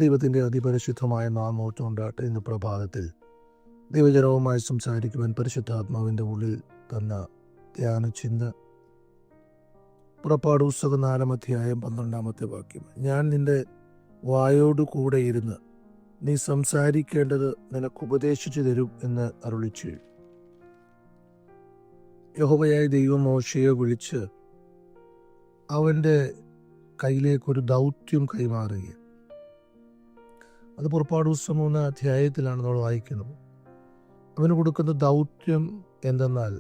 ദൈവത്തിൻ്റെ അതിപരിശുദ്ധമായ നാമോറ്റുണ്ടാട്ടെ. ഇന്ന് പ്രഭാതത്തിൽ ദൈവജനവുമായി സംസാരിക്കുവാൻ പരിശുദ്ധാത്മാവിൻ്റെ ഉള്ളിൽ തന്ന ധ്യാന ചിന്ത പുറപ്പാട് പുസ്തകം 4-ാം അധ്യായം 12-ാമത്തെ വാക്യം. ഞാൻ നിന്റെ വായോട് കൂടെ ഇരുന്ന് നീ സംസാരിക്കേണ്ടത് നിനക്ക് ഉപദേശിച്ചു തരും എന്ന് അരുളിച്ചു. യഹോവയായ ദൈവം മോശയെ വിളിച്ച് അവൻ്റെ കയ്യിലേക്കൊരു ദൗത്യം കൈമാറുകയും, അത് പുറപ്പാട് പുസ്തകം 3-ാം അധ്യായത്തിലാണ് നമ്മൾ വായിക്കുന്നത്. അവന് കൊടുക്കുന്ന ദൗത്യം എന്തെന്നാൽ,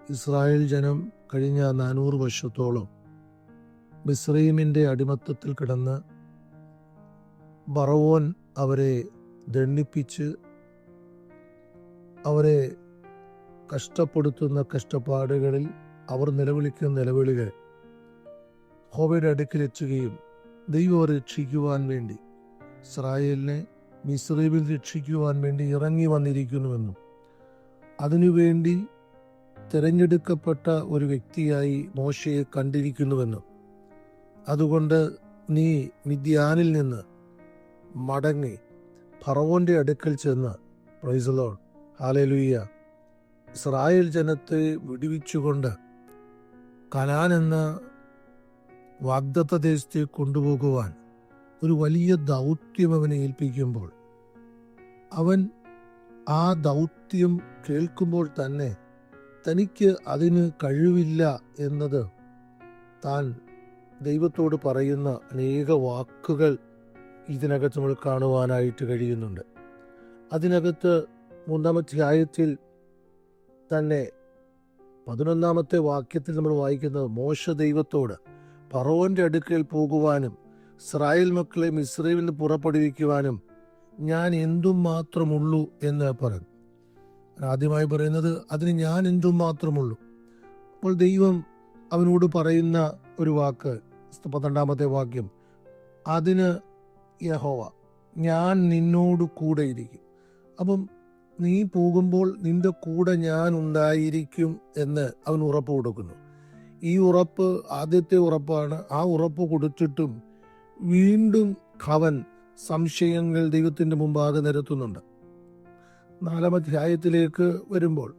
ഇസ്രായേൽ ജനം കഴിഞ്ഞ 400 വർഷത്തോളം മിസ്രയീമിൻ്റെ അടിമത്തത്തിൽ കിടന്ന് ഫറവോൻ അവരെ ദണ്ഡിപ്പിച്ച് അവരെ കഷ്ടപ്പെടുത്തുന്ന കഷ്ടപ്പാടുകളിൽ അവർ നിലവിളിക്കുന്ന നിലവിളികൾ യഹോവയുടെ അടുക്കൽ എത്തുകയും ദൈവം രക്ഷിക്കുവാൻ വേണ്ടി, ഇസ്രായേലിനെ മിസ്രയീമിൽ രക്ഷിക്കുവാൻ വേണ്ടി ഇറങ്ങി വന്നിരിക്കുന്നുവെന്നും അതിനുവേണ്ടി തിരഞ്ഞെടുക്കപ്പെട്ട ഒരു വ്യക്തിയായി മോശയെ കണ്ടിരിക്കുന്നുവെന്നും അതുകൊണ്ട് നീ മിദ്യാനിൽ നിന്ന് മടങ്ങി ഫറവോന്റെ അടുക്കൽ ചെന്ന്, price the lord, hallelujah, Israel ജനത്തെ വിടുവിച്ചുകൊണ്ട് കനാൻ എന്ന വാഗ്ദത്ത ദേശത്തെ കൊണ്ടുപോകുവാൻ ഒരു വലിയ ദൗത്യം അവനെ ഏൽപ്പിക്കുമ്പോൾ, അവൻ ആ ദൗത്യം കേൾക്കുമ്പോൾ തന്നെ തനിക്ക് അതിന് കഴിവില്ല എന്നത് താൻ ദൈവത്തോട് പറയുന്ന അനേക വാക്കുകൾ ഇതിനകത്ത് നമ്മൾ കാണുവാനായിട്ട് കഴിയുന്നുണ്ട്. അതിനകത്ത് 3-ാം അധ്യായത്തിൽ തന്നെ 11-ാമത്തെ വാക്യത്തിൽ നമ്മൾ വായിക്കുന്നത്, മോശ ദൈവത്തോട് ഫറവോന്റെ അടുക്കൽ പോകുവാനും ഇസ്രായേൽ മക്കളെ മിസ്രയീമിൽ നിന്ന് പുറപ്പെടുവിക്കുവാനും ഞാൻ എന്തും മാത്രമുള്ളൂ എന്ന് പറഞ്ഞു. ആദ്യമായി പറയുന്നത് അതിന് ഞാൻ എന്തും മാത്രമുള്ളൂ. അപ്പോൾ ദൈവം അവനോട് പറയുന്ന ഒരു വാക്ക്, 12-ാമത്തെ വാക്യം, അതിന് യഹോവ, ഞാൻ നിന്നോട് കൂടെ ഇരിക്കും. അപ്പം നീ പോകുമ്പോൾ നിന്റെ കൂടെ ഞാൻ ഉണ്ടായിരിക്കും എന്ന് അവൻ ഉറപ്പ് കൊടുക്കുന്നു. ഈ ഉറപ്പ് ആദ്യത്തെ ഉറപ്പാണ്. ആ ഉറപ്പ് കൊടുത്തിട്ടും വീണ്ടും അവൻ സംശയങ്ങൾ ദൈവത്തിന്റെ മുമ്പാകെ നിരത്തുന്നുണ്ട്. 4-ാം അധ്യായത്തിലേക്ക് വരുമ്പോൾ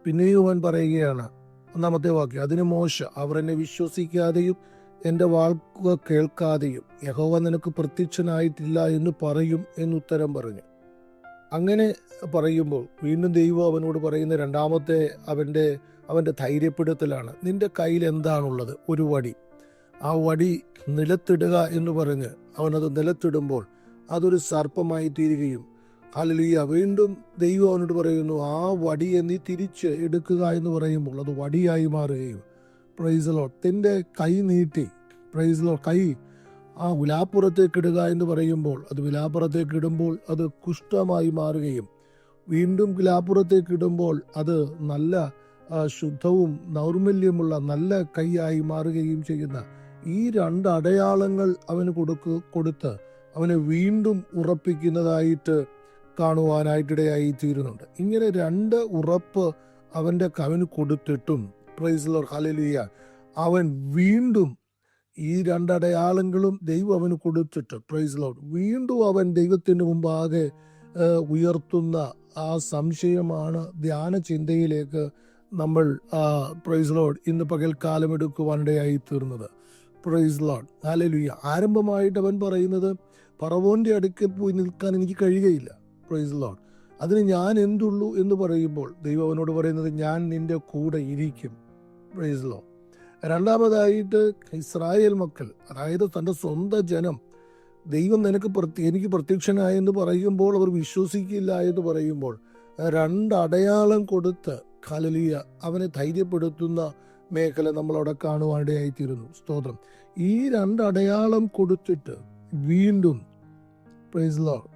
പിന്നെയും അവൻ പറയുകയാണ്, 1-ാമത്തെ വാക്യം, അതിന് മോശ, അവർ എന്നെ വിശ്വസിക്കാതെയും എൻ്റെ വാക്കുകൾ കേൾക്കാതെയും യഹോവ നിനക്ക് പ്രത്യക്ഷനായിട്ടില്ല എന്ന് പറയും എന്നുത്തരം പറഞ്ഞു. അങ്ങനെ പറയുമ്പോൾ വീണ്ടും ദൈവം അവനോട് പറയുന്ന രണ്ടാമത്തെ അവൻ്റെ ധൈര്യപ്പെടുത്തലാണ്, നിന്റെ കയ്യിൽ എന്താണുള്ളത്? ഒരു വടി. ആ വടി നിലത്തിടുക എന്ന് പറഞ്ഞ് അവനത് നിലത്തിടുമ്പോൾ അതൊരു സർപ്പമായി തീരുകയും, ഹല്ലേലൂയ, വീണ്ടും ദൈവം അവനോട് പറയുന്നു, ആ വടിയെ നീ തിരിച്ച് എടുക്കുക എന്ന് പറയുമ്പോൾ അത് വടിയായി മാറുകയും, പ്രൈസ് ദി ലോർഡ്, നിന്റെ കൈ നീട്ടി, പ്രൈസ് ദി ലോർഡ്, കൈ ആ വിലാപ്പുറത്തേക്ക് ഇടുക എന്ന് പറയുമ്പോൾ അത് വിലാപ്പുറത്തേക്ക് ഇടുമ്പോൾ അത് കുഷ്ഠമായി മാറുകയും, വീണ്ടും വിലാപ്പുറത്തേക്ക് ഇടുമ്പോൾ അത് നല്ല ശുദ്ധവും നൈർമല്യമുള്ള നല്ല കൈയായി മാറുകയും ചെയ്യുന്ന ഈ 2 അടയാളങ്ങൾ അവന് കൊടുത്ത് അവനെ വീണ്ടും ഉറപ്പിക്കുന്നതായിട്ട് കാണുവാനായിട്ടിടയായി തീരുന്നുണ്ട്. ഇങ്ങനെ 2 ഉറപ്പ് അവന് കൊടുത്തിട്ടും, പ്രൈസ് ദി ലോർഡ്, ഹല്ലേലൂയ, അവൻ വീണ്ടും ഈ 2 അടയാളങ്ങളും ദൈവം അവന് കൊടുത്തിട്ട്, പ്രൈസ് ദി ലോർഡ്, വീണ്ടും അവൻ ദൈവത്തിന് മുമ്പാകെ ഉയർത്തുന്ന ആ സംശയമാണ് ധ്യാന ചിന്തയിലേക്ക് നമ്മൾ, പ്രൈസ് ദി ലോർഡ്, ഇന്ന് പകൽക്കാലം എടുക്കുവാനിടയായി തീർന്നത്. Praise the lord, hallelujah. ആരംഭമായിട്ട് അവൻ പറയുന്നത്, ഫറവോന്റെ അടുക്കൽ പോയി നിൽക്കാൻ എനിക്ക് കഴിയുകയില്ല, പ്രൈസ് ദി ലോർഡ്, അതിന് ഞാൻ എന്തുള്ളൂ എന്ന് പറയുമ്പോൾ ദൈവം അവനോട് പറയുന്നത്, ഞാൻ നിന്റെ കൂടെ ഇരിക്കും, പ്രൈസ് ദി ലോർഡ്. രണ്ടാമതായിട്ട് ഇസ്രായേൽ മക്കൾ, അതായത് തൻ്റെ സ്വന്തം ജനം, ദൈവം എനിക്ക് പ്രത്യക്ഷനായെന്ന് പറയുമ്പോൾ അവർ വിശ്വസിക്കില്ല എന്ന് പറയുമ്പോൾ 2 അടയാളം കൊടുത്ത്, ഹല്ലേലൂയ, അവനെ ധൈര്യപ്പെടുത്തുന്ന മേഖല നമ്മളവിടെ കാണുവാനിടയായിത്തീരുന്നു. സ്തോത്രം. ഈ 2 അടയാളം കൊടുത്തിട്ട് വീണ്ടും, പ്രൈസ് ദി ലോർഡ്,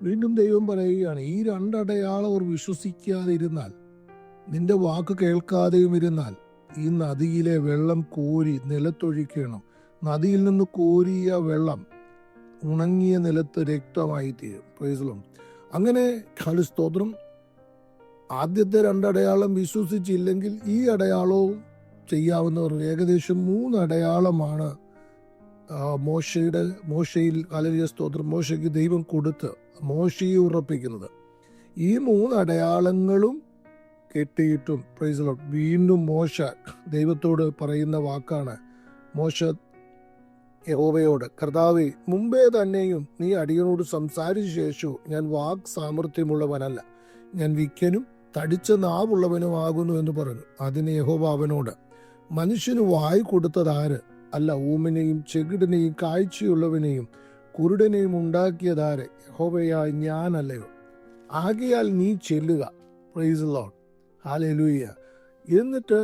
വീണ്ടും ദൈവം പറയുകയാണ്, ഈ 2 അടയാളം അവർ വിശ്വസിക്കാതെ ഇരുന്നാൽ, നിന്റെ വാക്ക് കേൾക്കാതെയും ഇരുന്നാൽ, ഈ നദിയിലെ വെള്ളം കോരി നിലത്തൊഴിക്കണം. നദിയിൽ നിന്ന് കോരിയ വെള്ളം ഉണങ്ങിയ നിലത്ത് രക്തമായി തീരും. Price the Lord. അങ്ങനെ സ്തോത്രം, ആദ്യത്തെ 2 അടയാളം വിശ്വസിച്ചില്ലെങ്കിൽ ഈ അടയാളവും ചെയ്യാവുന്നവർ ഏകദേശം 3 അടയാളമാണ് മോശയിൽ ഹല്ലേലൂയ സ്തോത്രം മോശയ്ക്ക് ദൈവം കൊടുത്ത് മോശയെ ഉറപ്പിക്കുന്നത്. ഈ 3 അടയാളങ്ങളും കെട്ടിയിട്ടും പ്രൈസ് ദി ലോർഡ് വീണ്ടും മോശ ദൈവത്തോട് പറയുന്ന വാക്കാണ്. മോശ യഹോവയോട്, കർത്താവേ, മുമ്പേ തന്നെയും നീ അടിയനോട് സംസാരിച്ച ശേഷവും ഞാൻ വാക് സാമർത്ഥ്യമുള്ളവനല്ല, ഞാൻ വിക്കനും തടിച്ച നാവുള്ളവനുമാകുന്നു എന്ന് പറഞ്ഞു. അതിന് യഹോവ അവനോട്, മനുഷ്യന് വായ് കൊടുത്തതാര്? അല്ല, ഊമനെയും ചെകിടനെയും കാഴ്ചയുള്ളവനെയും കുരുടനെയും ഉണ്ടാക്കിയതാര്? യഹോവയായ ഞാനല്ലയോ? ആകയാൽ നീ ചെല്ലുക. Price the lord, hallelujah. എന്നിട്ട്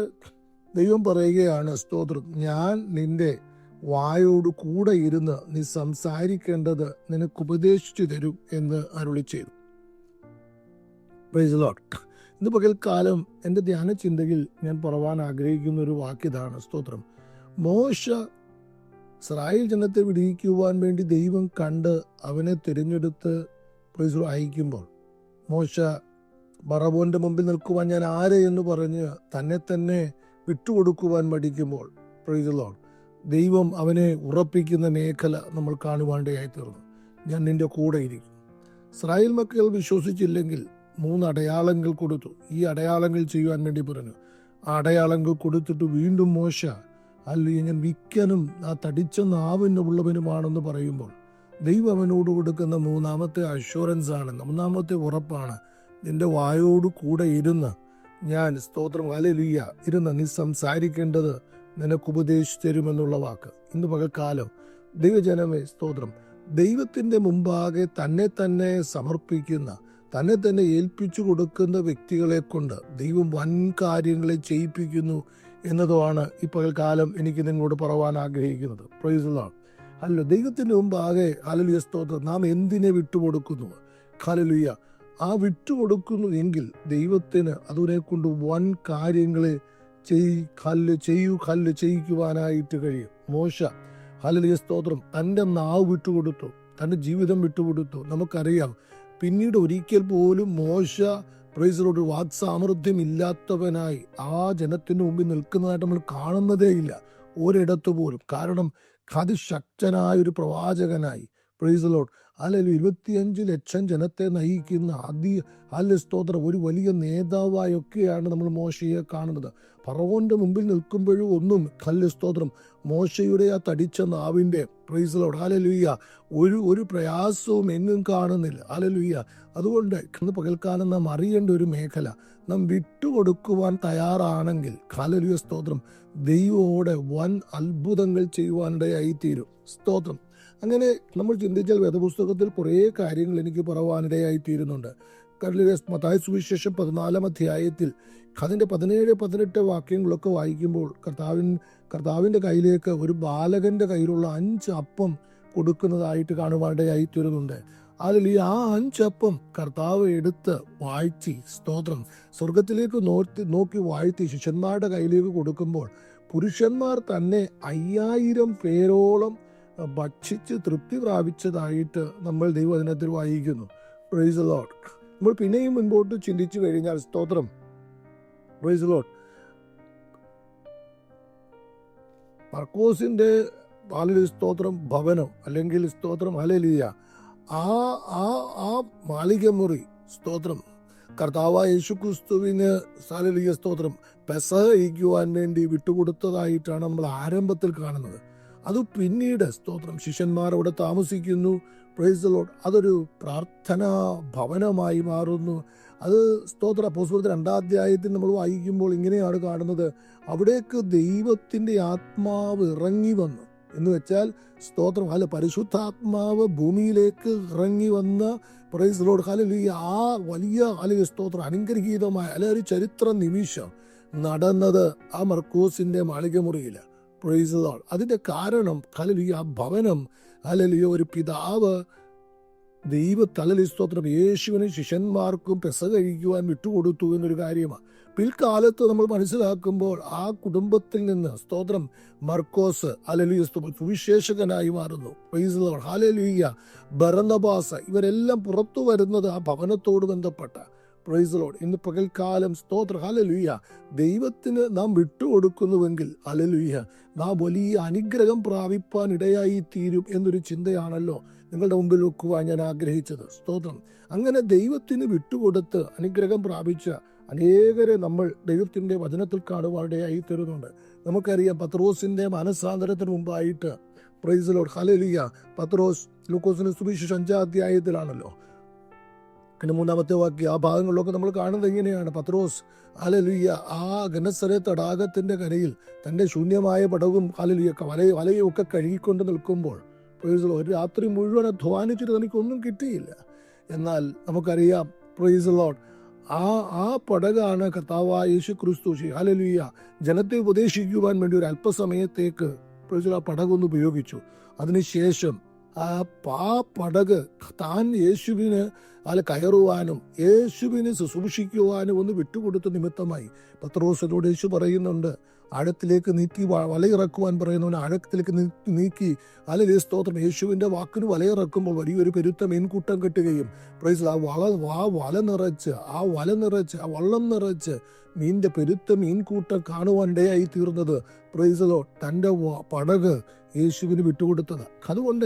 ദൈവം പറയുകയാണ്, സ്തോത്രം, ഞാൻ നിന്റെ വായോട് കൂടെ ഇരുന്ന് നീ സംസാരിക്കേണ്ടത് നിനക്ക് ഉപദേശിച്ചു തരും എന്ന് അരുളി ചെയ്തു. Price the Lord. ഇന്ന് പകൽക്കാലം എൻ്റെ ധ്യാന ചിന്തയിൽ ഞാൻ പറവാൻ ആഗ്രഹിക്കുന്ന ഒരു വാക്യതാണ്, സ്തോത്രം. മോശ ഇസ്രായേൽ ജനത്തെ വിടിയിക്കുവാൻ വേണ്ടി ദൈവം കണ്ട് അവനെ തിരഞ്ഞെടുത്ത് പ്രൈസ് അയക്കുമ്പോൾ, മോശ ഫറവോന്റെ മുമ്പിൽ നിൽക്കുവാൻ ഞാൻ ആരെ എന്ന് പറഞ്ഞ് തന്നെ തന്നെ വിട്ടുകൊടുക്കുവാൻ മടിക്കുമ്പോൾ, പ്രൈസ് ദി ലോർഡ്, ദൈവം അവനെ ഉറപ്പിക്കുന്ന മേഖല നമ്മൾ കാണുവാണ്ടയായി തീർന്നു. ഞാൻ നിന്റെ കൂടെ ഇരിക്കും. ഇസ്രായേൽ മക്കൾ വിശ്വസിച്ചില്ലെങ്കിൽ 3 അടയാളങ്ങൾ കൊടുത്തു. ഈ അടയാളങ്ങൾ ചെയ്യുവാൻ വേണ്ടി പറഞ്ഞു. ആ അടയാളങ്ങൾ കൊടുത്തിട്ട് വീണ്ടും മോശ, അല്ലെങ്കിൽ ഞാൻ വിക്കനും ആ തടിച്ച നാവിനുള്ളവനുമാണെന്ന് പറയുമ്പോൾ ദൈവം അവനോട് കൊടുക്കുന്ന 3ാമത്തെ അഷ്വറൻസ് ആണ്, 3ാമത്തെ ഉറപ്പാണ്. നിന്റെ വായോട് കൂടെ ഇരുന്ന് ഞാൻ, സ്തോത്രം, ഹല്ലേലൂയ, ഇരുന്ന് നീ സംസാരിക്കേണ്ടത് നിനക്ക് ഉപദേശിച്ചു തരുമെന്നുള്ള വാക്ക്. ഇന്ന് പകൽക്കാലം ദൈവജനമേ, സ്തോത്രം, ദൈവത്തിന്റെ മുമ്പാകെ തന്നെ തന്നെ സമർപ്പിക്കുന്ന, തന്നെ തന്നെ ഏൽപ്പിച്ചു കൊടുക്കുന്ന വ്യക്തികളെ കൊണ്ട് ദൈവം വൻ കാര്യങ്ങളെ ചെയ്യിപ്പിക്കുന്നു എന്നതുമാണ് ഈ പകൽക്കാലം എനിക്ക് നിങ്ങളോട് പറവാൻ ആഗ്രഹിക്കുന്നത്. Price the Lord. അല്ല, ദൈവത്തിന്റെ മുമ്പാകെ ഹല്ലേലൂയ സ്തോത്രം നാം എന്തിനെ വിട്ടുകൊടുക്കുന്നു? ഹല്ലേലൂയ. ആ വിട്ടുകൊടുക്കുന്നു എങ്കിൽ ദൈവത്തിന് അതിനെ കൊണ്ട് വൻ കാര്യങ്ങളെ ചെയ്യിക്കുവാനായിട്ട് കഴിയും. മോശ ഹല്ലേലൂയ സ്തോത്രം തൻ്റെ നാവ് വിട്ടുകൊടുത്തു, തൻ്റെ ജീവിതം വിട്ടുകൊടുത്തു. നമുക്കറിയാം, പിന്നീട് ഒരിക്കൽ പോലും മോശ പ്രൈസ് ദി ലോർഡ് വാക് സാമർത്ഥ്യം ഇല്ലാത്തവനായി ആ ജനത്തിന് മുമ്പിൽ നിൽക്കുന്നതായിട്ട് നമ്മൾ കാണുന്നതേ ഇല്ല ഒരിടത്തു പോലും. കാരണം അതിശക്തനായ ഒരു പ്രവാചകനായി, പ്രൈസ് ദി ലോർഡ്, ഹല്ലേലൂയ, 25 ലക്ഷം ജനത്തെ നയിക്കുന്ന ഹല്ലേലൂയ സ്തോത്രം ഒരു വലിയ നേതാവായൊക്കെയാണ് നമ്മൾ മോശയെ കാണുന്നത്. ഫറവോന്റെ മുമ്പിൽ നിൽക്കുമ്പോഴും ഒന്നും ഹല്ലേലൂയ സ്തോത്രം മോശയുടെ ആ തടിച്ച നാവിന്റെ, പ്രൈസ് ദി ലോർഡ്, ഹല്ലേലൂയ, ഒരു പ്രയാസവും എങ്ങും കാണുന്നില്ല. ഹല്ലേലൂയ. അതുകൊണ്ട് ഇന്ന് പകൽക്കാലം നാം അറിയേണ്ട ഒരു മേഖല, നാം വിട്ടുകൊടുക്കുവാൻ തയ്യാറാണെങ്കിൽ ഹല്ലേലൂയ സ്തോത്രം ദൈവത്തോടെ വൻ അത്ഭുതങ്ങൾ ചെയ്യുവാനിടയായിത്തീരും. സ്തോത്രം. അങ്ങനെ നമ്മൾ ചിന്തിച്ചാൽ വേദപുസ്തകത്തിൽ കുറേ കാര്യങ്ങൾ എനിക്ക് പറവാനിടയായിത്തീരുന്നുണ്ട്. മത്തായി സുവിശേഷം 14-ാം അധ്യായത്തിൽ അതിൻ്റെ 17-18 വാക്യങ്ങളൊക്കെ വായിക്കുമ്പോൾ കർത്താവിൻ്റെ കയ്യിലേക്ക് ഒരു ബാലകന്റെ കയ്യിലുള്ള 5 അപ്പം കൊടുക്കുന്നതായിട്ട് കാണുവാനിടയായിത്തീരുന്നുണ്ട്. അതിൽ ഈ 5 അപ്പം കർത്താവ് എടുത്ത് വാഴ്ത്തി, സ്തോത്രം, സ്വർഗത്തിലേക്ക് നോക്കി വാഴ്ത്തി ശിഷ്യന്മാരുടെ കയ്യിലേക്ക് കൊടുക്കുമ്പോൾ പുരുഷന്മാർ തന്നെ 5000 പേരോളം ഭക്ഷിച്ച് തൃപ്തി പ്രാപിച്ചതായിട്ട് നമ്മൾ ദൈവവചനത്തിൽ വായിക്കുന്നു. Price the Lord. നമ്മൾ പിന്നെയും മുൻപോട്ട് ചിന്തിച്ചു കഴിഞ്ഞാൽ, സ്തോത്രം, പ്രൈസ് ദി ലോർഡ്, മർക്കോസിന്റെ ഹല്ലേലൂയ സ്തോത്രം ഭവനം, അല്ലെങ്കിൽ സ്തോത്രം ഹല്ലേലൂയ, ആ മാളികമുറി, സ്തോത്രം, കർത്താവായ യേശുക്രിസ്തുവിന് ഹല്ലേലൂയ സ്തോത്രം പെസഹ കഴിക്കുവാൻ വേണ്ടി വിട്ടുകൊടുത്തതായിട്ടാണ് നമ്മൾ ആരംഭത്തിൽ കാണുന്നത്. അത് പിന്നീട്, സ്തോത്രം, ശിഷ്യന്മാർ അവിടെ താമസിക്കുന്നു. Price the Lord. അതൊരു പ്രാർത്ഥനാ ഭവനമായി മാറുന്നു. അത്, സ്തോത്ര, അപ്പോസ്തലർ 2-ാം അധ്യായത്തിൽ നമ്മൾ വായിക്കുമ്പോൾ ഇങ്ങനെയാണ് കാണുന്നത്, അവിടേക്ക് ദൈവത്തിന്റെ ആത്മാവ് ഇറങ്ങി വന്നു എന്ന് വെച്ചാൽ, സ്തോത്രം, അല്ല, പരിശുദ്ധാത്മാവ് ഭൂമിയിലേക്ക് ഇറങ്ങി വന്ന, പ്രൈസ് ദി ലോർഡ്, ഹല്ലേലൂയ, ആ വലിയ ഹല്ലേലൂയ സ്തോത്രം അനുഗ്രഹീതമായ ഒരു ചരിത്ര നിമിഷം നടന്നത് ആ മർക്കോസിന്റെ മാളികമുറിയില്. Price the Lord. അതിന്റെ കാരണം ഹല്ലേലൂയ, ആ ഭവനം, ഹല്ലേലൂയ, ഒരു പിതാവ് ഹല്ലേലൂയ സ്തോത്രം യേശുവിനും ശിഷ്യന്മാർക്കും പെസഹ കഴിക്കുവാൻ വിട്ടുകൊടുത്തു എന്നൊരു കാര്യമാണ്. പിൽക്കാലത്ത് നമ്മൾ മനസ്സിലാക്കുമ്പോൾ ആ കുടുംബത്തിൽ നിന്ന്, സ്തോത്രം, മർക്കോസ് ഹല്ലേലൂയ സുവിശേഷകനായി മാറുന്നു. Price the lord. Hallelujah. Barnabas, ഇവരെല്ലാം പുറത്തു വരുന്നത് ആ ഭവനത്തോട് ബന്ധപ്പെട്ട, പ്രൈസ് ലോർഡ്. ഇന്ന് പകൽക്കാലം സ്തോത്രം, ഹല്ലേലൂയ, ദൈവത്തിന് നാം വിട്ടുകൊടുക്കുന്നുവെങ്കിൽ ഹല്ലേലൂയ നാം വലിയ അനുഗ്രഹം പ്രാപിപ്പാൻ ഇടയായി തീരും എന്നൊരു ചിന്തയാണല്ലോ നിങ്ങളുടെ മുമ്പിൽ വെക്കുവാൻ ഞാൻ ആഗ്രഹിച്ചത്. സ്തോത്രം. അങ്ങനെ ദൈവത്തിന് വിട്ടുകൊടുത്ത് അനുഗ്രഹം പ്രാപിച്ച അനേകരെ നമ്മൾ ദൈവത്തിൻ്റെ വചനത്തിൽ കാണുവാനിടയായി തീരുന്നുണ്ട്. നമുക്കറിയാം, പത്രോസിൻ്റെ മനസ്സാന്തരത്തിന് മുമ്പായിട്ട് പ്രൈസ് ലോർഡ് ഹല്ലേലൂയ പത്രോസ് ലൂക്കോസിന്റെ സുവിശേഷം 5-ാം അധ്യായത്തിലാണല്ലോ, പിന്നെ 3-ാമത്തെ വാക്യം ആ ഭാഗങ്ങളിലൊക്കെ നമ്മൾ കാണുന്നത് എങ്ങനെയാണ്? പത്രോസ് ഹല്ലേലൂയ ആ ഗനസരത്ത് തടാകത്തിന്റെ കരയിൽ തൻ്റെ ശൂന്യമായ പടവും ഹല്ലേലൂയ വലയും ഒക്കെ കഴുകിക്കൊണ്ട് നിൽക്കുമ്പോൾ പ്രൈസ് ലോർഡ് ഒരു രാത്രി മുഴുവൻ അധ്വാനിച്ചിട്ട് തനിക്കൊന്നും കിട്ടിയില്ല. എന്നാൽ നമുക്കറിയാം പ്രൈസ് ലോർഡ് ആ പടകാണ് കർത്താവായ യേശു ക്രിസ്തു ഹല്ലേലൂയ ജനത്തെ ഉപദേശിക്കുവാൻ വേണ്ടി ഒരു അല്പസമയത്തേക്ക് ആ പടകൊന്ന് ഉപയോഗിച്ചു. അതിനുശേഷം ആ പടക് താൻ യേശുവിന് കയറുവാനും യേശുവിന് ശുശ്രൂഷിക്കുവാനും ഒന്ന് വിട്ടുകൊടുത്ത നിമിത്തമായി പത്രോസിനോട് യേശു പറയുന്നുണ്ട്, ആഴത്തിലേക്ക് നീക്കി വലയിറക്കുവാൻ പറയുന്നവന് ആഴത്തിലേക്ക് നീക്കി ഹല്ലേലൂയ സ്തോത്രം. യേശുവിൻ്റെ വാക്കിന് വലയിറക്കുമ്പോൾ വലിയൊരു പെരുത്ത മീൻകൂട്ടം കെട്ടുകയും പ്രൈസ് ആ വള്ളം നിറച്ച് മീൻ്റെ പെരുത്ത മീൻകൂട്ടം കാണുവാനിടയായി തീർന്നത് പ്രൈസ് ലോർഡ് തൻ്റെ പടക് യേശുവിന് വിട്ടുകൊടുത്തത്. അതുകൊണ്ട്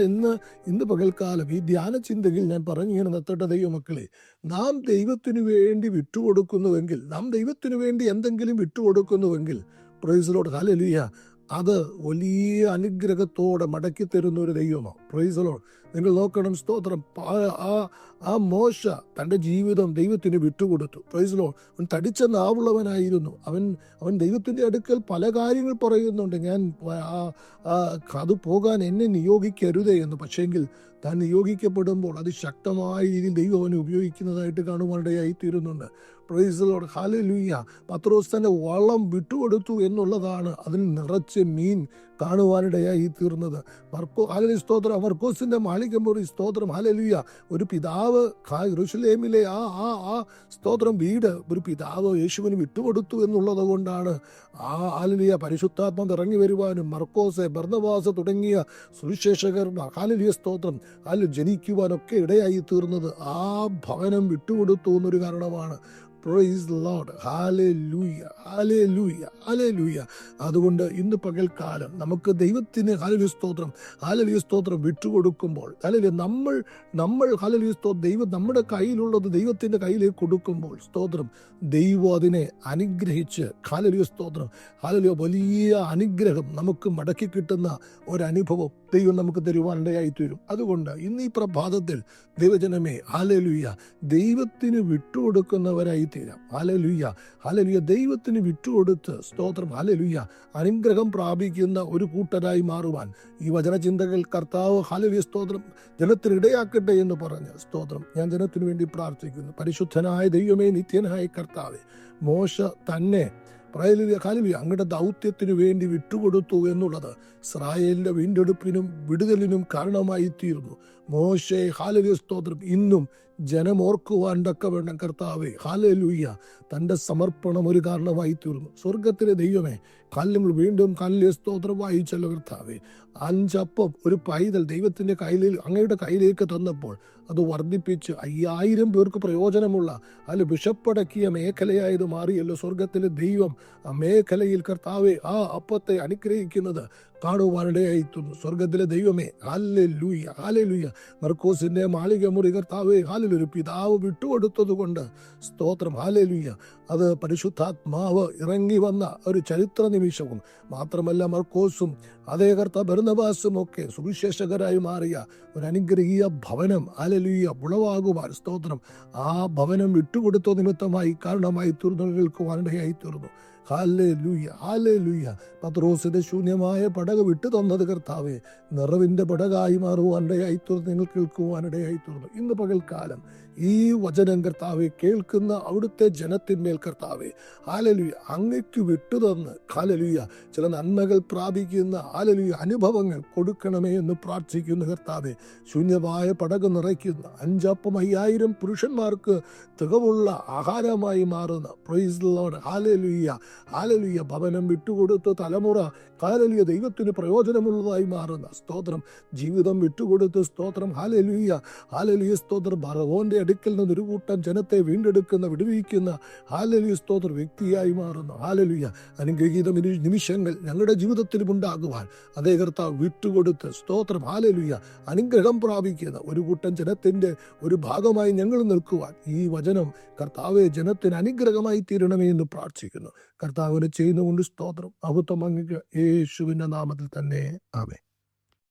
ഇന്ന് പകൽക്കാലം ഈ ധ്യാന ചിന്തയിൽ ഞാൻ പറഞ്ഞു നിർത്തേണ്ട ദൈവമക്കളെ, നാം ദൈവത്തിന് വേണ്ടി വിട്ടുകൊടുക്കുന്നുവെങ്കിൽ, നാം ദൈവത്തിന് വേണ്ടി എന്തെങ്കിലും വിട്ടുകൊടുക്കുന്നുവെങ്കിൽ പ്രൈസ് ലോർഡ് ഹല്ലേലൂയ അത് വലിയ അനുഗ്രഹത്തോടെ മടക്കി തരുന്ന ഒരു ദൈവമാണ്. Praise Lord. നിങ്ങൾ നോക്കണം, സ്തോത്രം. ആ മോശ തൻ്റെ ജീവിതം ദൈവത്തിന് വിട്ടുകൊടുത്തു. Praise Lord. അവൻ തടിച്ച നാവുള്ളവനായിരുന്നു. അവൻ ദൈവത്തിൻ്റെ അടുക്കൽ പല കാര്യങ്ങൾ പറയുന്നുണ്ട്, ഞാൻ അത് പോകാൻ എന്നെ നിയോഗിക്കരുതേ എന്ന്. പക്ഷേങ്കിൽ താൻ നിയോഗിക്കപ്പെടുമ്പോൾ അതിശക്തമായ രീതിയിൽ ദൈവം അവനെ ഉപയോഗിക്കുന്നതായിട്ട് കാണുവാനിടയായി തീരുന്നുണ്ട്. Praise lord hallelujah. പത്രോസ് തൻ്റെ വള്ളം വിട്ടുകൊടുത്തു എന്നുള്ളതാണ് അതിൽ നിറച്ച് മീൻ കാണുവാനിടയായി തീർന്നത്. ഹല്ലേലൂയ സ്തോത്രം. മർക്കോസിന്റെ മാളികമുറി സ്തോത്രം ഹല്ലേലൂയ ഒരു പിതാവ് യെരൂശലേമിലെ ആ സ്തോത്രം വീട് ഒരു പിതാവ് യേശുവിന് വിട്ടുകൊടുത്തു എന്നുള്ളത് കൊണ്ടാണ് ഹല്ലേലൂയ പരിശുദ്ധാത്മ ഇറങ്ങി വരുവാനും മർക്കോസ്, ബർന്നബാസ് തുടങ്ങിയ സുവിശേഷകർ ഹല്ലേലൂയ സ്തോത്രം ജനിക്കുവാനൊക്കെ ഇടയായി തീർന്നത് ആ ഭവനം വിട്ടുകൊടുത്തു എന്നൊരു കാരണമാണ്. Praise the Lord. Hallelujah. Hallelujah. Hallelujah. അതുകൊണ്ട് ഇന്ന് പകൽക്കാലം നമുക്ക് ദൈവത്തിന് ഹല്ലേലൂയ സ്തോത്രം വിട്ടുകൊടുക്കുമ്പോൾ ഹല്ലേലൂയ നമ്മൾ ഹല്ലേലൂയ സ്തോത്രം ദൈവം നമ്മുടെ കയ്യിലുള്ളത് ദൈവത്തിൻ്റെ കയ്യിലേക്ക് കൊടുക്കുമ്പോൾ സ്തോത്രം ദൈവം അതിനെ അനുഗ്രഹിച്ച് ഹല്ലേലൂയ സ്തോത്രം ഹല്ലേലൂയ വലിയ അനുഗ്രഹം നമുക്ക് മടക്കി കിട്ടുന്ന ഒരനുഭവം ദൈവം നമുക്ക് തരുവാനിടയായി തീരും. അതുകൊണ്ട് ഇന്ന് ഈ പ്രഭാതത്തിൽ ദൈവജനമേ ഹല്ലേലൂയ ദൈവത്തിന് വിട്ടുകൊടുക്കുന്നവരായി തീരാം. ഹല്ലേലൂയ ഹല്ലേലൂയ ദൈവത്തിന് വിട്ടുകൊടുത്ത് സ്തോത്രം ഹല്ലേലൂയ അനുഗ്രഹം പ്രാപിക്കുന്ന ഒരു കൂട്ടരായി മാറുവാൻ ഈ വചനചിന്തകൾ കർത്താവ് ഹല്ലേലൂയ സ്തോത്രം ജനത്തിന് ഇടയാക്കട്ടെ എന്ന് പറഞ്ഞ് സ്തോത്രം ഞാൻ ജനത്തിനു വേണ്ടി പ്രാർത്ഥിക്കുന്നു. പരിശുദ്ധനായ ദൈവമേ, നിത്യനായ കർത്താവേ, മോശ തന്നെ ഹല്ലേലൂയ അങ്ങയുടെ ദൗത്യത്തിനു വേണ്ടി വിട്ടുകൊടുത്തു എന്നുള്ളത് ഇസ്രായേലിന്റെ വീണ്ടെടുപ്പിനും വിടുതലിനും കാരണമായി തീർന്നു. മോശെ ഹല്ലേലൂയ സ്തോത്രം ഇന്നും ജനമോർക്കുവാൻ തക്കവണ്ണം കർത്താവേ ഹല്ലേലൂയ തൻ്റെ സമർപ്പണം ഒരു കാരണമായി തീർന്നു. സ്വർഗത്തിലെ ദൈവമേ, കല്ലുകൾ വീണ്ടും ഹല്ലേലൂയ സ്തോത്രം വായിച്ചല്ലോ കർത്താവേ. 5 അപ്പം ഒരു പൈതൽ ദൈവത്തിൻ്റെ അങ്ങയുടെ കയ്യിലേക്ക് തന്നപ്പോൾ അത് വർദ്ധിപ്പിച്ച് 5000 പേർക്ക് പ്രയോജനമുള്ള വിഷപ്പടക്കിയ മേഖലയായത് മാറിയല്ലോ. സ്വർഗത്തിലെ ദൈവം ആ മേഖലയിൽ കർത്താവെ ആ അപ്പത്തെ അനുഗ്രഹിക്കുന്നത് കാണുവാനിടയായിത്തുന്നു. സ്വർഗത്തിലെ ദൈവമേ ഹല്ലേലൂയ ഹല്ലേലൂയ മർക്കോസിന്റെ മാളികമുറി കർത്താവേ ഹല്ലേലൂയ ഒരു പിതാവ് വിട്ടുകൊടുത്തത് കൊണ്ട് സ്തോത്രം ഹല്ലേലൂയ അത് പരിശുദ്ധാത്മാവ് ഇറങ്ങി വന്ന ഒരു ചരിത്ര നിമിഷവും മാത്രമല്ല മർക്കോസും അതേ കർത്താവ് ബർന്നബാസും ഒക്കെ സുവിശേഷകരായി മാറിയ ഒരു അനുഗ്രഹീയ ഭവനം ഹല്ലേലൂയ ഉളവാകുവാൻ സ്തോത്രം ആ ഭവനം വിട്ടുകൊടുത്ത നിമിത്തമായി കാരണമായി തീർന്നു കേൾക്കുവാനിടയായി തീർന്നു. ഹല്ലേലൂയ ഹല്ലേലൂയ പത്രോസിന്റെ ശൂന്യമായ പടക് വിട്ടു തന്നത് കർത്താവെ നിറവിന്റെ പടകായി മാറുവാനിടയായി തീർന്നു നിങ്ങൾ കേൾക്കുവാനിടയായി തീർന്നു. ഇന്ന് പകൽക്കാലം ഈ വചനം കർത്താവെ കേൾക്കുന്ന അവിടുത്തെ ജനത്തിന്മേൽ കർത്താവെ ഹല്ലേലൂയ അങ്ങയ്ക്ക് വിട്ടുതന്ന് ഹല്ലേലൂയ ചില നന്മകൾ പ്രാപിക്കുന്ന ഹല്ലേലൂയ അനുഭവങ്ങൾ കൊടുക്കണമേ എന്ന് പ്രാർത്ഥിക്കുന്ന കർത്താവെ ശൂന്യമായ പടക് നിറയ്ക്കുന്ന 5 അപ്പം 5000 പുരുഷന്മാർക്ക് തികവുള്ള ആഹാരമായി മാറുന്ന price the lord hallelujah hallelujah ഭവനം വിട്ടുകൊടുത്ത് തലമുറ ഹല്ലേലൂയ ദൈവത്തിന് പ്രയോജനമുള്ളതായി മാറുന്ന സ്തോത്രം ജീവിതം വിട്ടുകൊടുത്ത് സ്തോത്രം ഹല്ലേലൂയ ഹല്ലേലൂയ സ്തോത്രം ഫറവോന്റെ അടുക്കൽ നിന്ന് ഒരു കൂട്ടം ജനത്തെ വീണ്ടെടുക്കുന്ന, വിടുവിക്കുന്ന ഹാലലുയ സ്തോത്ര വ്യക്തിയായി മാറുന്നു. ഹാലലുയ അനുഗ്രഹീത നിമിഷങ്ങൾ ഞങ്ങളുടെ ജീവിതത്തിലും ഉണ്ടാകുവാൻ അതേ കർത്താവ് വിട്ടുകൊടുത്ത് സ്തോത്രം ഹാലലുയ അനുഗ്രഹം പ്രാപിക്കുന്ന ഒരു കൂട്ടം ജനത്തിൻ്റെ ഒരു ഭാഗമായി ഞങ്ങൾ നിൽക്കുവാൻ ഈ വചനം കർത്താവെ ജനത്തിന് അനുഗ്രഹമായി തീരണമേ എന്ന് പ്രാർത്ഥിക്കുന്നു. കർത്താവിനെ ചെയ്യുന്നതുകൊണ്ട് സ്തോത്രം. മഹത്വം അങ്ങേക്ക് യേശുവിൻ്റെ നാമത്തിൽ തന്നെ. ആമേൻ.